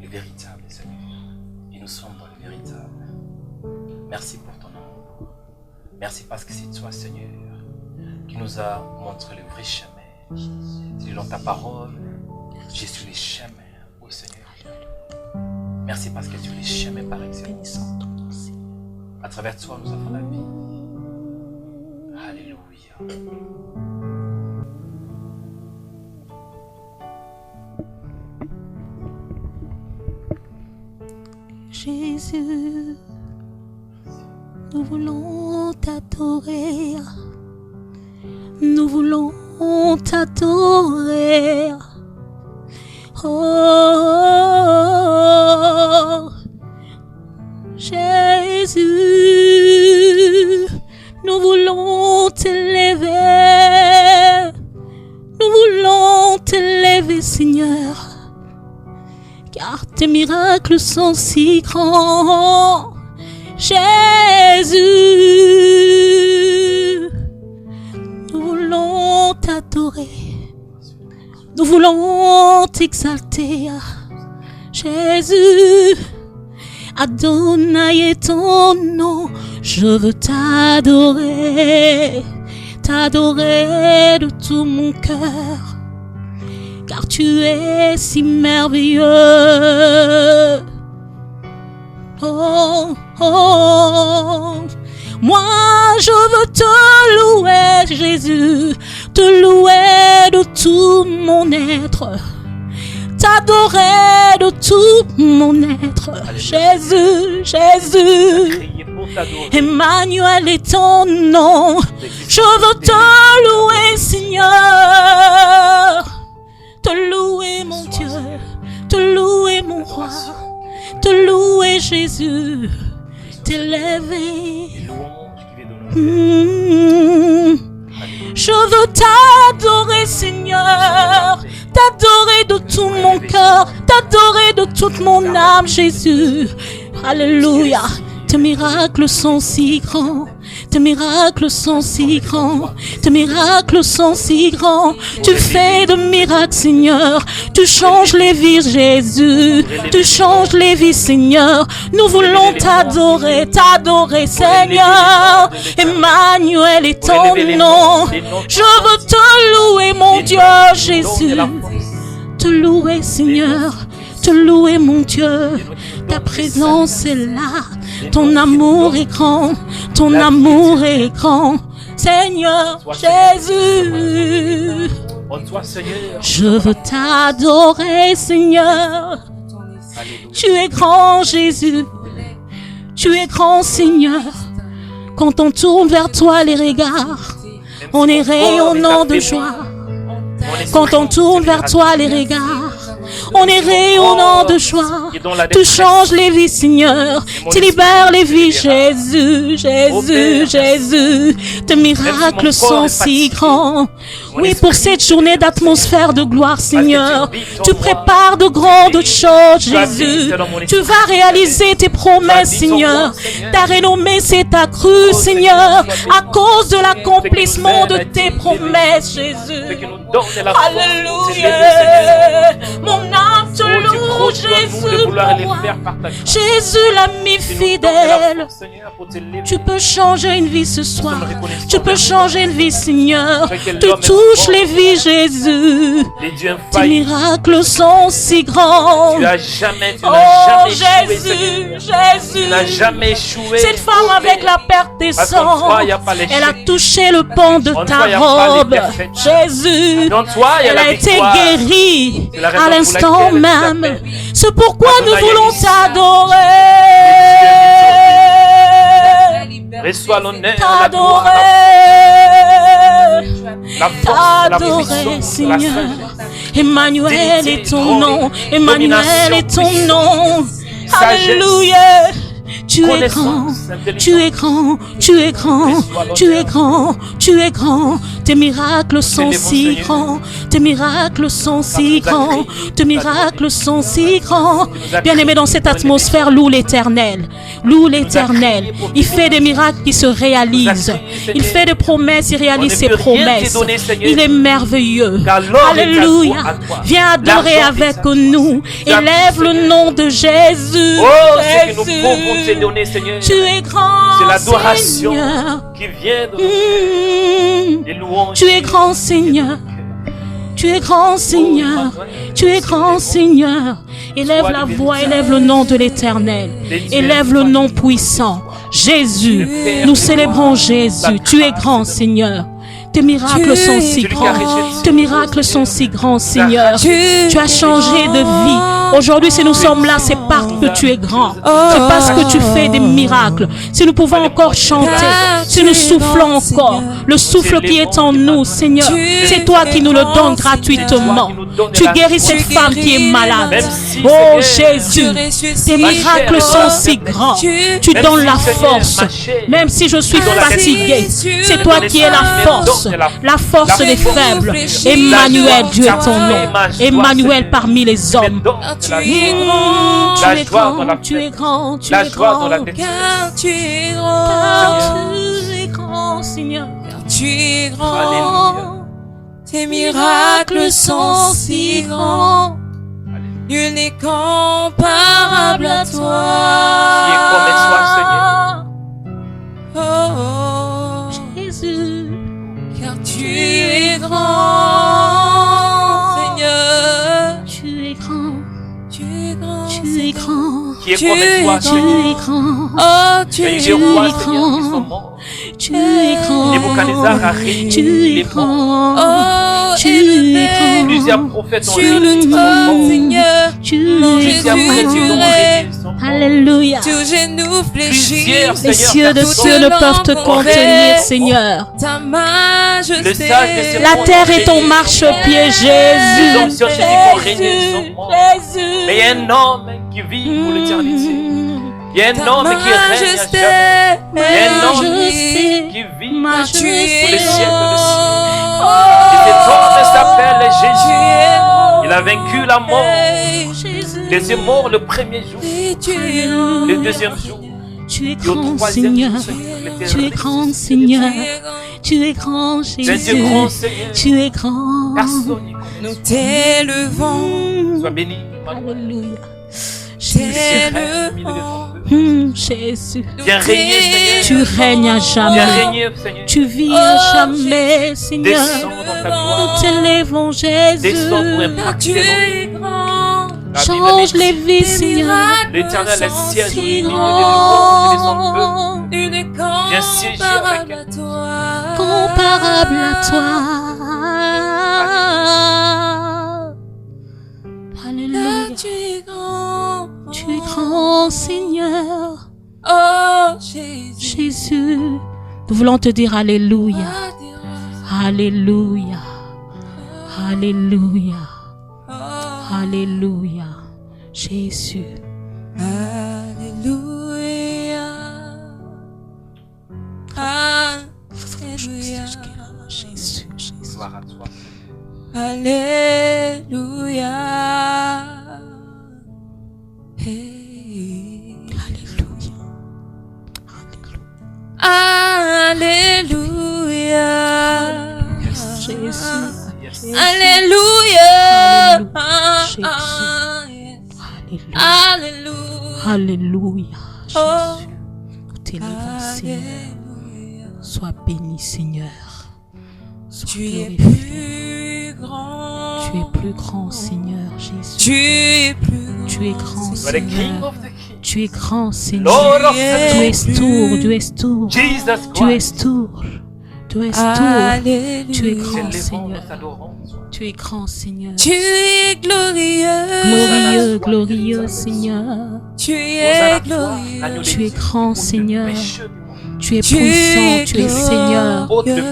véritable, Seigneur. Et nous sommes dans le véritable. Merci pour ton amour. Merci parce que c'est toi, Seigneur, qui nous a montré le vrai chemin. C'est dans ta parole, je suis le chemin, oui, Seigneur. Merci parce que tu es le chemin par excellence. À travers toi, nous avons la vie. Alléluia. Jésus, nous voulons t'adorer. Nous voulons t'adorer. Oh, Jésus, nous voulons t'élever. Nous voulons t'élever, Seigneur, car tes miracles sont si grands. Jésus, nous voulons t'adorer. Nous voulons t'exalter. Jésus, Adonai est ton nom. Je veux t'adorer, t'adorer de tout mon cœur, car tu es si merveilleux. Oh, oh, moi je veux te louer, Jésus, te louer de tout mon être, t'adorer de tout mon être. Jésus, Jésus, Emmanuel est ton nom. Je veux te louer, Seigneur, te louer mon Dieu, te louer mon roi, te louer Jésus, t'élever. Je veux t'adorer, Seigneur, t'adorer de tout mon cœur, t'adorer de toute mon âme, Jésus. Alléluia. Tes miracles sont si grands, tes miracles sont si grands, tes miracles sont si grands. Tu fais de miracles, Seigneur, tu changes les vies, Jésus, tu changes les vies, Seigneur. Nous voulons t'adorer, t'adorer, Seigneur. Emmanuel est ton nom. Je veux te louer, mon Dieu, Jésus, te louer, Seigneur, te louer, mon Dieu. Ta présence est là. Ton amour est grand, ton amour est grand, Seigneur Jésus. Je veux t'adorer, Seigneur. Tu es grand, Jésus. Tu es grand, Seigneur. Quand on tourne vers toi les regards, on est rayonnant de joie. Quand on tourne vers toi les regards, on est rayonnant de joie. Tu changes les vies, Seigneur. Tu libères les vies, Jésus, Jésus, Jésus. Tes miracles sont si grands. Oui, pour cette journée d'atmosphère de gloire, Seigneur, tu prépares de grandes choses, Jésus. Tu vas réaliser tes promesses, Seigneur. Ta renommée s'est accrue, Seigneur, à cause de l'accomplissement de tes promesses, Jésus. Alléluia. Mon âme te loue, Jésus, pour moi. Jésus, l'ami fidèle. Tu peux changer une vie ce soir. Tu peux changer une vie, Seigneur. Tu touches les vies, Jésus. Tes miracles sont si grands. Oh, Jésus, Jésus. Cette femme avec la perte des sangs, elle a touché le pan de ta robe. Jésus, elle a été guérie à l'instant même. C'est pourquoi nous voulons t'adorer. Reçois l'honneur, t'adorer, Seigneur. Emmanuel est ton nom. Emmanuel est ton nom. Alléluia. Tu Tu es grand, tu es grand, tu es grand, tu es grand, tu es grand. Tes miracles sont si grands, tes miracles sont si grands, tes miracles sont si grands. Bien-aimé, dans cette atmosphère, loue l'Éternel. Loue l'Éternel. Il fait des miracles qui se réalisent. Il fait des promesses, il réalise ses promesses. Il est merveilleux. Alléluia. Viens adorer avec nous. Élève le nom de Jésus. Oh, ce que nous pouvons te donner, Seigneur. Tu es grand, c'est l'adoration Seigneur. qui vient de des louanges. Tu es grand, Seigneur. Tu es grand, Seigneur. Tu es grand, Seigneur. Élève la voix, élève le nom de l'Éternel. Élève le nom puissant. Jésus. Nous célébrons Jésus. Tu es grand, Seigneur. Tes miracles sont si grands. Tes miracles sont si grands, Seigneur. Tu as changé de vie. Aujourd'hui, si nous sommes là, c'est parce que tu es grand. C'est parce que tu fais des miracles. Si nous pouvons encore chanter, si nous soufflons encore, le souffle qui est en nous, Seigneur, c'est toi qui nous le donnes gratuitement. Tu guéris cette femme qui est malade. Oh Jésus, tes miracles sont si grands. Tu donnes la force. Même si je suis fatigué, c'est toi qui es la force des faibles. Emmanuel, Dieu est ton nom. Emmanuel parmi les hommes. Tu es grand, tu es grand, tu es grand, tu es grand, car tu es grand, tu es grand, Seigneur, car tu es grand. Tes miracles sont si grands, nul n'est comparable à toi. Qui est comme toi, Seigneur. Oh, Jésus, car tu es grand, Seigneur. Tu es grand, tu es grand, tu es grand. Qui est comme toi, tu es grand. Oh, tu es grand. Tu es grand. Nebuchadnezzar a réuni Tu es grand. Oh, tu es grand. Plusieurs prophètes ont Sur le trône, Seigneur. Tu es grand. Alléluia. Tous genoux fléchis. Les cieux de cieux ne peuvent te contenir, Seigneur. Ta majesté. La terre est ton marchepied, Jésus. Jésus. Mais il y a un homme qui vit pour l'éternité. Il y a un homme qui règne à jamais. Il y a un homme qui vit pour les siècles de siècles. Et cet homme s'appelle Jésus. Il a vaincu la mort. Il est mort le premier jour, le deuxième jour. Tu es grand, Seigneur. Tu es grand, Seigneur. Tu es grand, Jésus. Tu es grand. Nous t'élevons. Sois béni. Alléluia. Jésus, viens régner, Seigneur. Tu règnes à jamais. Viens régner, Seigneur. Tu vis à jamais, Seigneur. Nous t'élèvons, Jésus. Tu es grand. Change les vies, Seigneur. L'Éternel est siège au milieu des louanges et des hommes. Viens siéger avec elle. Comparable à toi. Alléluia. Tu es grand, Seigneur. Oh, Jésus. Nous voulons te dire Alléluia. Alléluia. Alléluia. Alléluia. Jésus. Alléluia. Alléluia. Jésus. Gloire à toi. Alléluia. Hey. Alléluia. Alléluia. Yes, Jésus. Yes. Alléluia. Alléluia. Alléluia. Jésus. Nous t'élèvons, Seigneur. Sois béni, Seigneur. Sois glorifié. Tu es plus grand. Tu es plus grand, Seigneur Jésus. Tu es plus grand. Tu es grand, Seigneur. Tu es grand, Seigneur. Tu es tour, tu es tour. Tu es tour. Tu es tour. Tu es grand, Seigneur. Tu es grand, Seigneur. Tu es glorieux. Glorieux, glorieux, Seigneur. Tu es glorieux. Tu es grand, Seigneur. Tu es puissant, tu es Seigneur.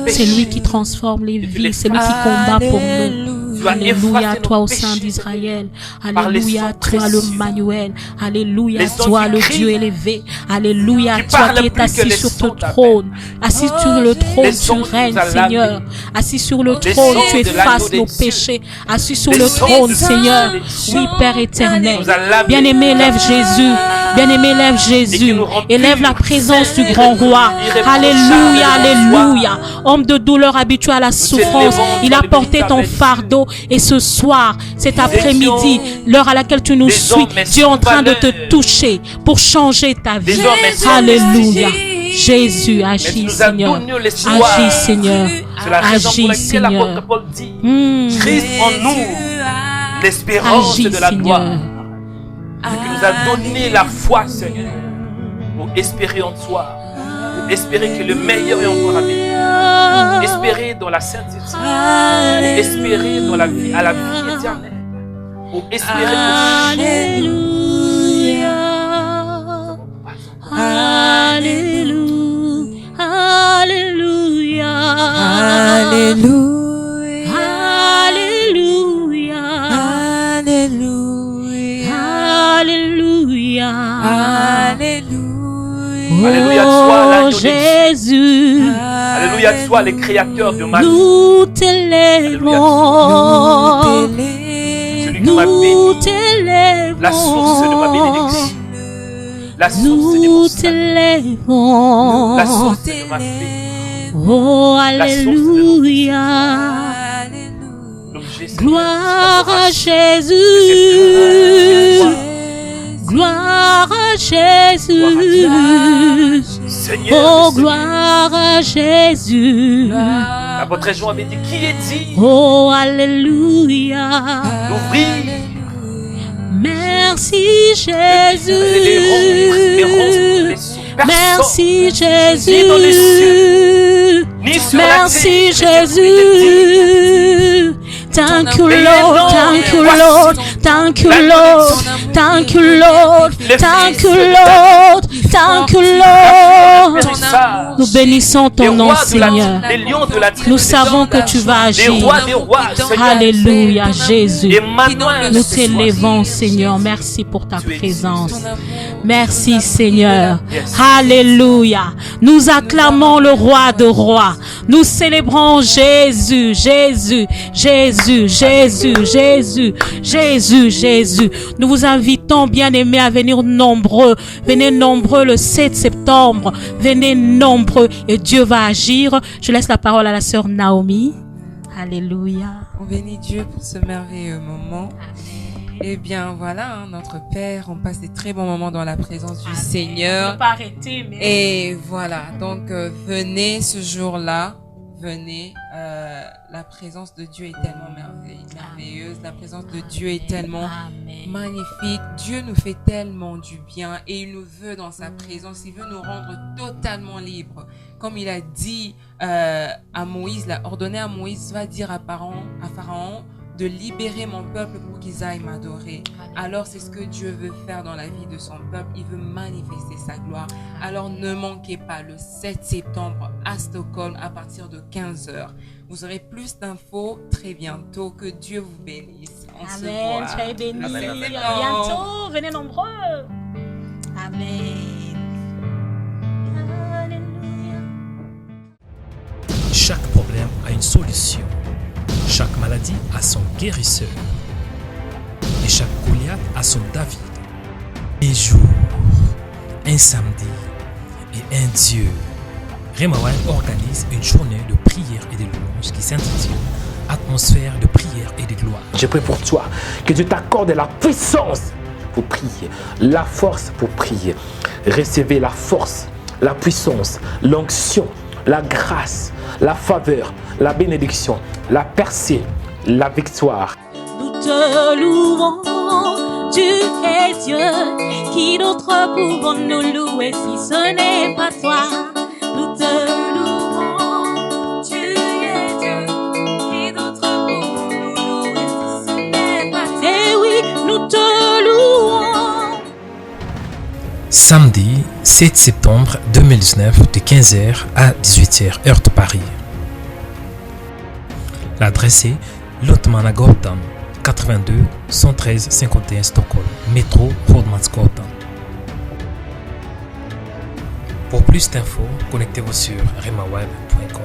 C'est lui qui transforme les vies, c'est lui qui combat pour nous. Tu as Alléluia, effacé toi nos au sein péchés, d'Israël. par les Alléluia, sangs toi le précieux. Manuel. Alléluia, Les toi sangs le qui crient, Dieu élevé. Alléluia, qui toi parlent qui es plus que assis les sur sons ton d'appel. trône. Assis sur le trône, Les tu sons qui règnes, nous a Seigneur. lavés. Assis sur le Les trône, sons tu de effaces l'agneau nos des cieux. péchés. Assis sur Les le sons trône, de Seigneur. l'agneau. Oui, Père éternel. Nous a lavés. Bien-aimé, élève Jésus. Bien-aimé, élève Jésus. nous rend Élève la purs. présence du grand roi. Alléluia, alléluia. Homme de douleur habitué à la souffrance, il a porté ton fardeau. Et ce soir, cet après-midi, l'heure à laquelle tu nous suis, Dieu est en train de te toucher pour changer ta vie. Alléluia. Jésus, agis, Seigneur. Agis, Seigneur. C'est la raison pour Agis, laquelle Seigneur. l'apôtre Paul dit Christ en nous, l'espérance Agis, de la gloire. Seigneur. C'est qu'il nous a donné la foi, Seigneur, pour espérer en toi, pour espérer que le meilleur est encore à venir, espérer dans la sainteté, pour espérer dans la vie, à la vie éternelle, pour espérer Alléluia. Alléluia. Alléluia. Alléluia. Alléluia. Alléluia. Alléluia. Alléluia, toi, Oh l'agneau des dieux. Jésus, Alléluia, toi, les créateurs de ma vie. nous t'élèvons. Celui qui m'a Nous béni, t'élèvons. la source de ma bénédiction, la source de Nous mon salut, t'élèvons. la source de ma paix, Oh, la source de alléluia. l'objet, Seigneur, Gloire à c'est la Jésus. Gloire à Jésus. Seigneur, Oh, le Seigneur. gloire à Jésus. L'apôtre Jean avait dit, qui est-il Oh, alléluia. d'ouvrir Merci les Jésus. sous. Merci Ni dans les cieux, Jésus. ni sur la Merci terre, Jésus. Thank you, Lord. Thank you, Lord. Thank you, Lord. Thank you, Lord. Thank you, Lord. Thank you, Lord. Nous bénissons ton nom, Seigneur. Les lions de la tribu Nous de savons Juda, que tu vas les agir. rois des rois, Seigneur. Alléluia, Jésus. Emmanuel, Nous ce soir. t'élèvons, Seigneur. Merci pour ta Tu es présence. Ton amour. Merci, Seigneur. Yes. Alléluia. Nous acclamons le roi de rois. Nous célébrons Jésus, Jésus, Jésus, Jésus, Jésus, Jésus, Jésus. Nous vous invitons, bien-aimés, à venir nombreux. Venez nombreux le 7 septembre. Venez nombreux et Dieu va agir. Je laisse la parole à la sœur Naomi. Alléluia. On bénit Dieu pour ce merveilleux moment. Eh bien, voilà, hein, notre Père, on passe des très bons moments dans la présence du Seigneur. Pas arrêter, mais... Et voilà, donc venez ce jour-là, venez. La présence de Dieu est tellement merveilleuse. La présence de Dieu est tellement Amen. magnifique. Dieu nous fait tellement du bien et il nous veut dans sa présence. Il veut nous rendre totalement libres. Comme il a dit à Moïse, il a ordonné à Moïse, va dire à Pharaon de libérer mon peuple pour qu'ils aillent m'adorer. Alors c'est ce que Dieu veut faire dans la vie de son peuple. Il veut manifester sa gloire. Alors ne manquez pas le 7 septembre à Stockholm à partir de 15h. Vous aurez plus d'infos très bientôt. Que Dieu vous bénisse. On se Amen. voit. Soyez bénis. Amen, À amen. bientôt. Venez nombreux. Amen. Alléluia. Chaque problème a une solution. Chaque maladie a son guérisseur. Et chaque Goliath a son David. Un jour, un samedi et un Dieu. Remawan organise une journée de prière et de louange qui s'intitule Atmosphère de prière et de gloire. Je prie pour toi, que Dieu t'accorde la puissance pour prier, la force pour prier. Recevez la force, la puissance, l'onction, la grâce, la faveur, la bénédiction, la percée, la victoire. Nous te louons, tu es Dieu. Qui d'autre pouvons-nous louer si ce n'est pas toi? Nous te louons, tu es Dieu. Qui d'autre pouvons-nous louer si ce n'est pas toi? Eh oui, nous te louons. Samedi 7 septembre 2019 de 15h à 18h heure de Paris. L'adresse est Lotmannagatan 82 113 51 Stockholm, métro Rådmansgatan. Pour plus d'infos, connectez-vous sur remaweb.com.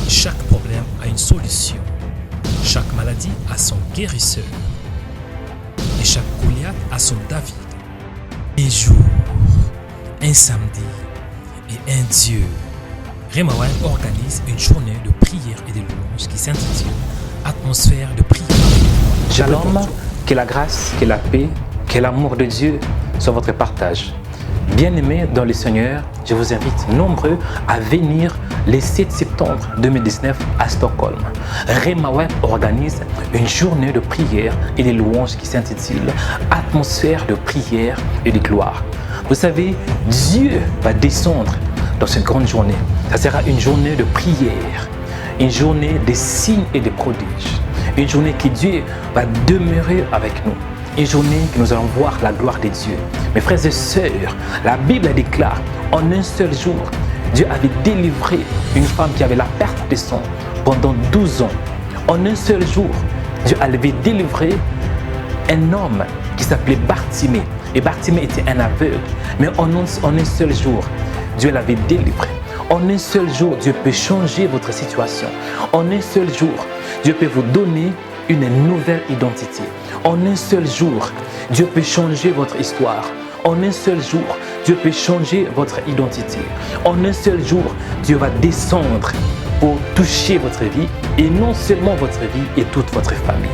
Chaque problème a une solution. Chaque maladie a son guérisseur. Et chaque Goliath a son David. Un jour, un samedi et un Dieu. Remaweb organise une journée de prière et de louange qui s'intitule Atmosphère de prière. Shalom, que la grâce, que la paix, que l'amour de Dieu soit votre partage. Bien-aimés dans le Seigneur, je vous invite nombreux à venir le 7 septembre 2019 à Stockholm. Remaweb organise une journée de prière et de louanges qui s'intitule Atmosphère de prière et de gloire. Vous savez, Dieu va descendre dans cette grande journée. Ça sera une journée de prière, une journée de signes et de prodiges, une journée que Dieu va demeurer avec nous. Une journée que nous allons voir la gloire de Dieu. Mes frères et sœurs, la Bible déclare en un seul jour, Dieu avait délivré une femme qui avait la perte de sang pendant 12 ans. En un seul jour, Dieu avait délivré un homme qui s'appelait Bartimée. Et Bartimée était un aveugle. Mais en un seul jour, Dieu l'avait délivré. En un seul jour, Dieu peut changer votre situation. En un seul jour, Dieu peut vous donner une nouvelle identité. En un seul jour, Dieu peut changer votre histoire. En un seul jour, Dieu peut changer votre identité. En un seul jour, Dieu va descendre pour toucher votre vie et non seulement votre vie et toute votre famille.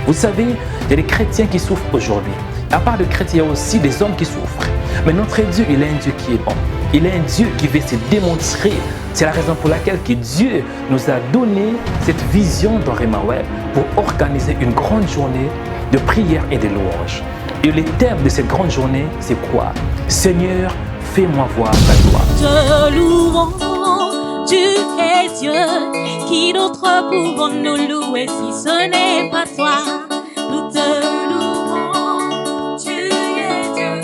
Vous savez, il y a des chrétiens qui souffrent aujourd'hui. À part de chrétiens, il y a aussi des hommes qui souffrent. Mais notre Dieu, il est un Dieu qui est bon. Il est un Dieu qui veut se démontrer. C'est la raison pour laquelle que Dieu nous a donné cette vision dans Remaweb pour organiser une grande journée de prière et de louange. Et le thème de cette grande journée, c'est quoi? Seigneur, fais-moi voir ta gloire. Te louons, tu es Dieu, qui d'autre pouvons nous louer si ce n'est pas toi? Nous te louons, tu es Dieu,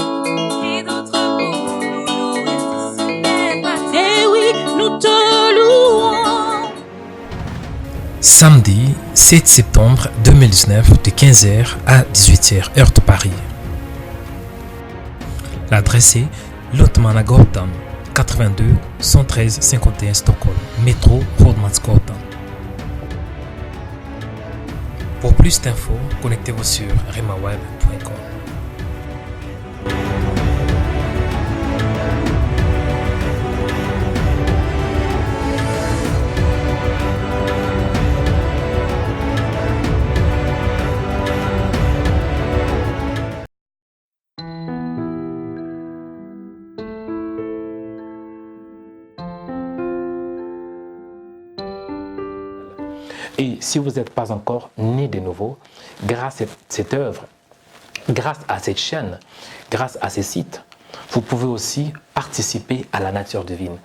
qui d'autre pouvons nous louer si ce n'est pas toi? Eh oui, nous te louons. Samedi 7 septembre 2019 de 15h à 18h heure de Paris. L'adresse est Lotmannagatan 82 113 51 Stockholm, métro Rådmansgatan. Pour plus d'infos, connectez-vous sur remaweb.com. Et si vous n'êtes pas encore né de nouveau, grâce à cette œuvre, grâce à cette chaîne, grâce à ces sites, vous pouvez aussi participer à la nature divine.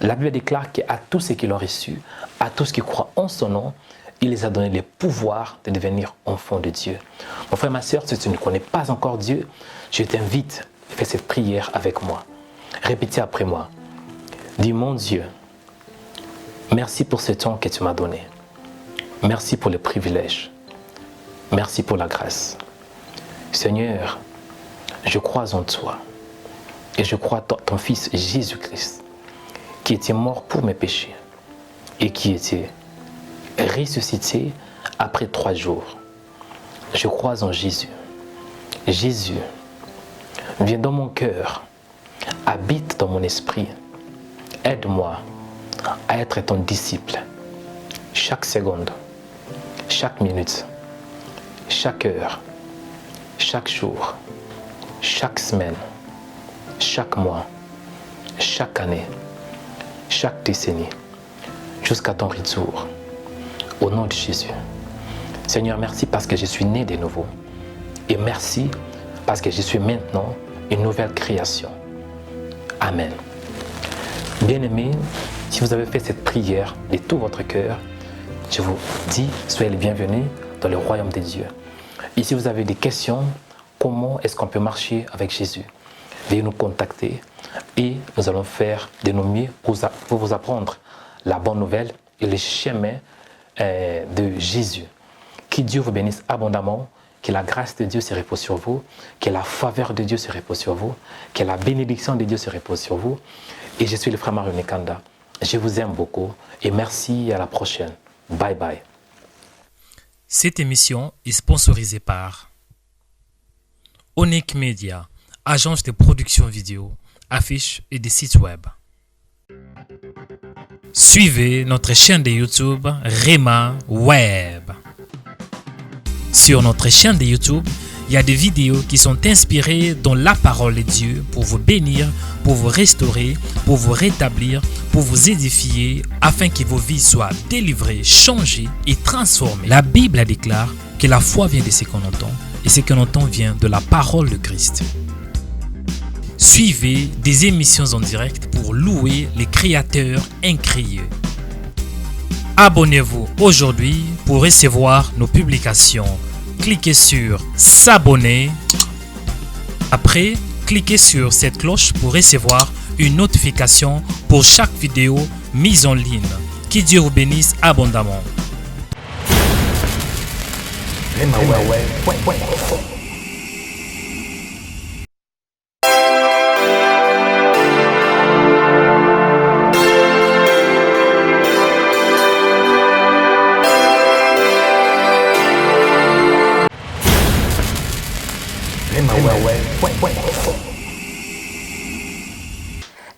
La Bible déclare qu'à tous ceux qui l'ont reçu, à tous qui croient en son nom, il les a donné le pouvoir de devenir enfants de Dieu. Mon frère, ma soeur, si tu ne connais pas encore Dieu, je t'invite à faire cette prière avec moi. Répétez après moi. Dis, mon Dieu, merci pour ce temps que tu m'as donné. Merci pour le privilège. Merci pour la grâce. Seigneur, je crois en toi. Et je crois en ton Fils Jésus-Christ, qui était mort pour mes péchés et qui était ressuscité après 3 jours. Je crois en Jésus. Jésus, viens dans mon cœur, habite dans mon esprit. Aide-moi à être ton disciple. Chaque seconde, chaque minute, chaque heure, chaque jour, chaque semaine, chaque mois, chaque année, chaque décennie, jusqu'à ton retour. Au nom de Jésus. Seigneur, merci parce que je suis né de nouveau. Et merci parce que je suis maintenant une nouvelle création. Amen. Bien-aimés, si vous avez fait cette prière de tout votre cœur, je vous dis, soyez les bienvenus dans le royaume de Dieu. Et si vous avez des questions, comment est-ce qu'on peut marcher avec Jésus? Veuillez nous contacter et nous allons faire de nos mieux pour vous apprendre la bonne nouvelle et le chemin de Jésus. Que Dieu vous bénisse abondamment, que la grâce de Dieu se repose sur vous, que la faveur de Dieu se repose sur vous, que la bénédiction de Dieu se repose sur vous. Et je suis le frère Mario Nekanda. Je vous aime beaucoup et merci et à la prochaine. Bye bye. Cette émission est sponsorisée par Onic Media, agence de production vidéo, affiches et des sites web. Suivez notre chaîne de YouTube Rema Web. Sur notre chaîne de YouTube, il y a des vidéos qui sont inspirées dans la parole de Dieu pour vous bénir, pour vous restaurer, pour vous rétablir, pour vous édifier, afin que vos vies soient délivrées, changées et transformées. La Bible déclare que la foi vient de ce qu'on entend et ce qu'on entend vient de la parole de Christ. Suivez des émissions en direct pour louer les créateurs incréés. Abonnez-vous aujourd'hui pour recevoir nos publications. Cliquez sur s'abonner. Après, cliquez sur cette cloche pour recevoir une notification pour chaque vidéo mise en ligne. Que Dieu vous bénisse abondamment.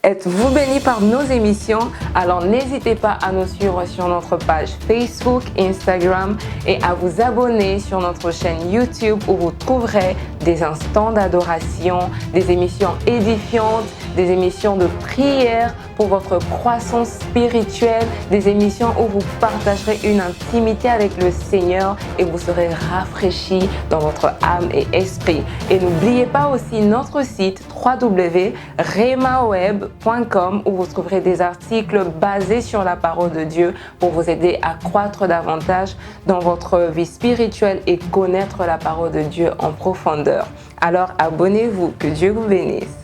Êtes-vous bénis par nos émissions? Alors n'hésitez pas à nous suivre sur notre page Facebook, Instagram et à vous abonner sur notre chaîne YouTube où vous trouverez des instants d'adoration, des émissions édifiantes, des émissions de prière pour votre croissance spirituelle, des émissions où vous partagerez une intimité avec le Seigneur et vous serez rafraîchis dans votre âme et esprit. Et n'oubliez pas aussi notre site www.remaweb.com où vous trouverez des articles basés sur la parole de Dieu pour vous aider à croître davantage dans votre vie spirituelle et connaître la parole de Dieu en profondeur. Alors abonnez-vous, que Dieu vous bénisse.